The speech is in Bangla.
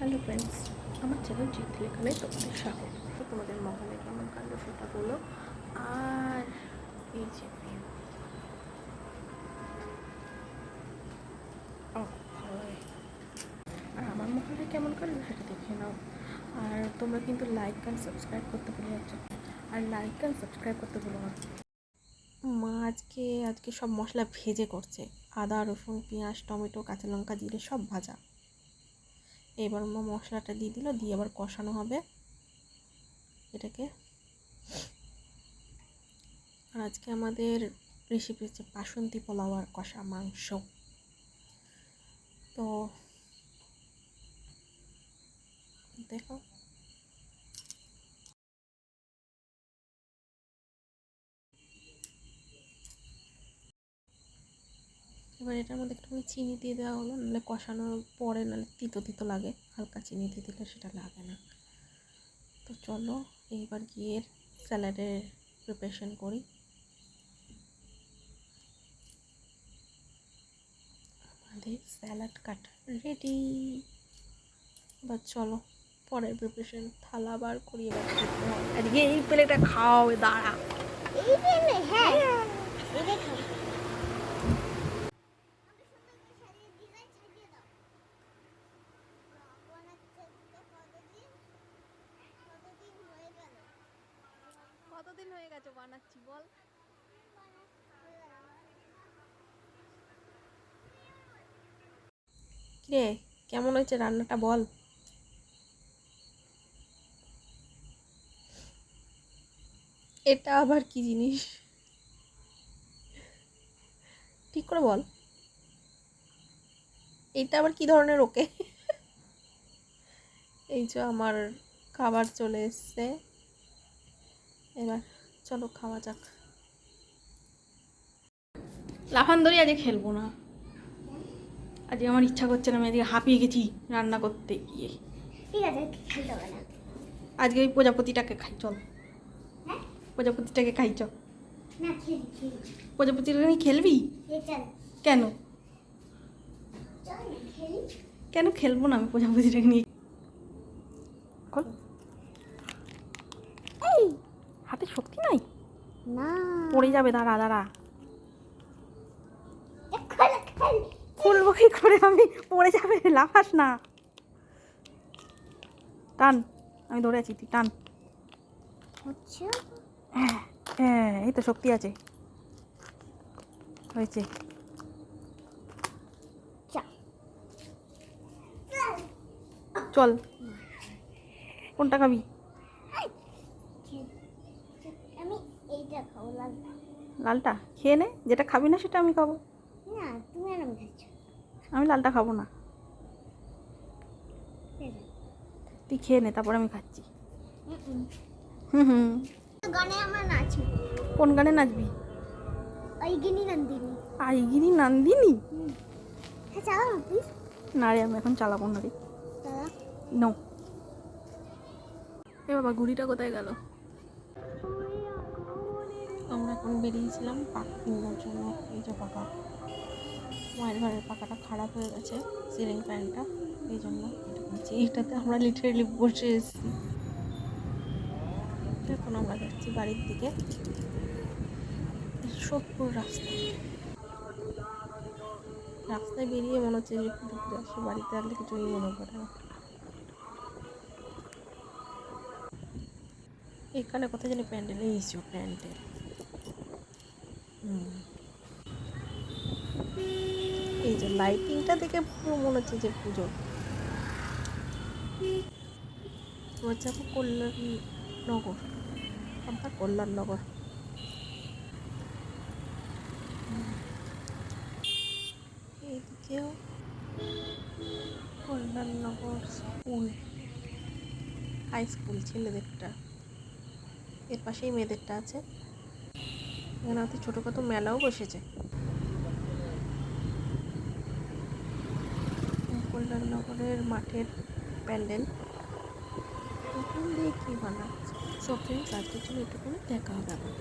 হ্যালো ফ্রেন্ডস, আমার চ্যানেল চিত্রলেখানে তোমাদের স্বাগত। তো তোমাদের মহলে কেমন কাণ্ড সেটা বলো। আর এই যে আর আমার মহলে কেমন কাণ্ড সেটা দেখে নাও। আর তোমরা কিন্তু লাইক অ্যান্ড সাবস্ক্রাইব করতে ভুলে যাচ্ছ। আর লাইক অ্যান্ড সাবস্ক্রাইব করতে ভুলো না। মা আজকে সব মশলা ভেজে করছে। আদা, রসুন, পেঁয়াজ, টমেটো, কাঁচা লঙ্কা, জিরে সব ভাজা। এবার মা মশলাটা দিয়ে দিল, দিয়ে আবার কষানো হবে এটাকে। আর আজকে আমাদের রেসিপি হচ্ছে বাসন্তী পোলাও আর কষা মাংস। তো দেখো, এবার এটার মধ্যে একটুখানি চিনি দিয়ে দেওয়া হলো, নাহলে কষানোর পরে নাহলে তিতো তিতো লাগে, হালকা চিনি দিয়ে দিলে সেটা লাগে না। তো চলো এইবার গিয়ে স্যালাডের প্রিপারেশন করি। আমাদের স্যালাড কাটা রেডি। এবার চলো পরের প্রিপারেশন, থালা বার করি। এবার আজকে এই প্লেটটা খাও, দাঁড়া। কতদিন হয়ে গেছে বানাচ্ছি বল? কিরে, কেমন হয়েছে রান্নাটা বল? এটা আবার কি জিনিস, ঠিক করে বল। এটা আবার কি ধরনের ওকে? এই যে আমার খাবার চলে এসছে, এবার চলো খাওয়া যাক। লাফান্দরি আজকে খেলবো না, আজকে আমার ইচ্ছা করছে না। আমি আজকে হাঁপিয়ে গেছি রান্না করতে গিয়ে। ঠিক আছে, খেলতে হবে না। আজকে ওই প্রজাপতিটাকে খাই, চল। হ্যাঁ, প্রজাপতিটাকে খাই, চল। না খেলি। প্রজাপতিটাকে নিয়ে খেলবি? চল কেন? চল না খেলি। কেন খেলবো না আমি প্রজাপতিটাকে নিয়ে? এই হাতে শক্তি নাই, না, পড়ে যাবে। দাঁড়া দাঁড়া, খেল। খুলবো কি করে আমি? পড়ে যাবে, লাফাস না। টান, আমি ধরে আছি, তুই টান। হচ্ছে হ্যাঁ হ্যাঁ, এই তো শক্তি আছে, হয়েছে। চল, কোনটা খাবি? আমি এইটা খাবো, লালটা। লালটা খেয়ে নে, যেটা খাবি না সেটা আমি খাবো। না, তুমি আর আমি খাচ্ছ। আমি লালটা খাবো না, তুই খেয়ে নে, তারপর আমি খাচ্ছি। হুম হুম। গানে আমার নাচি। কোন গানে নাচবি? আইগিনি নন্দিনী। আইগিরি নন্দিনী? হ্যাঁ, চালাও না প্লিজ। না রে, আমি এখন চালাবো না রে। দাদা নো। এ বাবা, ঘুড়িটা কোথায় গেল? আমরা এখন বেরিয়েছিলাম পাখা কিনবার জন্য। এই যে পাখা, মায়ের ঘরের পাখাটা খারাপ হয়ে গেছে, সিলিং ফ্যানটা, এই জন্য এটা কিনছি। এইটাতে আমরা লিটারেলি বসে এসেছি। এখন আমরা যাচ্ছি বাড়ির দিকে, সোদপুর রাস্তায় বেরিয়ে মনে হচ্ছে যে পুজো পুজো আসে, বাড়িতে আসলে কিছুই মনে পড়ে না। এখানে কোথায় জানি প্যান্ডেলে এসেছো, প্যান্ডেল। এই যে লাইটিংটা দেখে পুরো মনে হচ্ছে যে পুজো। হচ্ছে কল্যাণনগর, আমরা কল্যাণনগর। এইদিকেও কল্যাণনগর স্কুল, হাই স্কুল ছেলেদেরটা, এর পাশেই মেয়েদেরটা আছে। এখানে অতি ছোটোখাটো মেলাও বসেছে। কল্যাণনগরের মাঠের প্যান্ডেল, এখান দিয়ে কী বানাচ্ছে। সব ফ্রেন্ডস আজকের জন্য এটুকুনি, দেখা হবে আবার।